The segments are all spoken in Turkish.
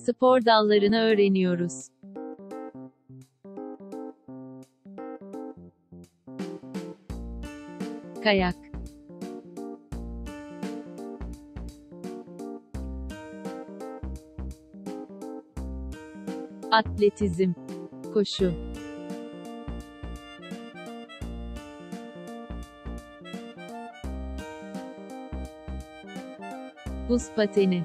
Spor dallarını öğreniyoruz. Kayak, atletizm, koşu, buz pateni,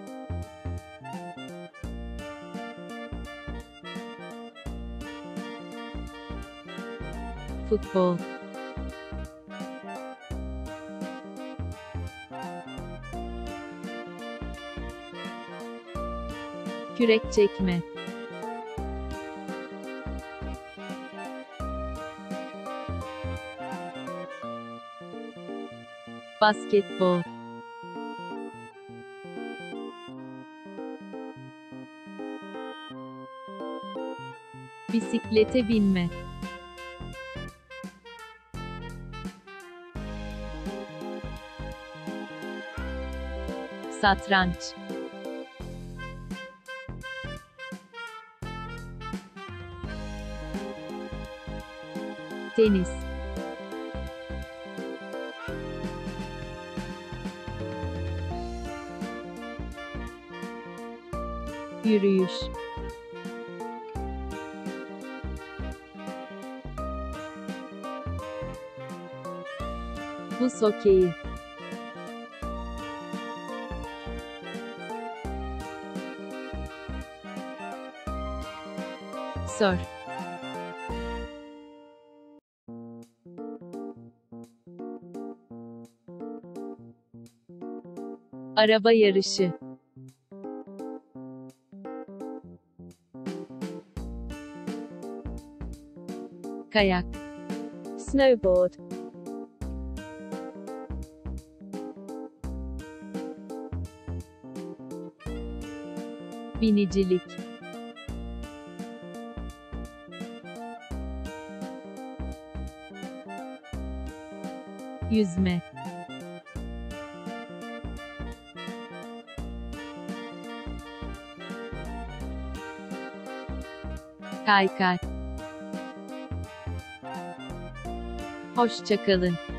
futbol, kürek çekme, basketbol, bisiklete binme, satranç, tenis, yürüyüş, buz hokeyi, surf, araba yarışı, kayak, snowboard, binicilik, yüzme, kaykay. Hoşça kalın.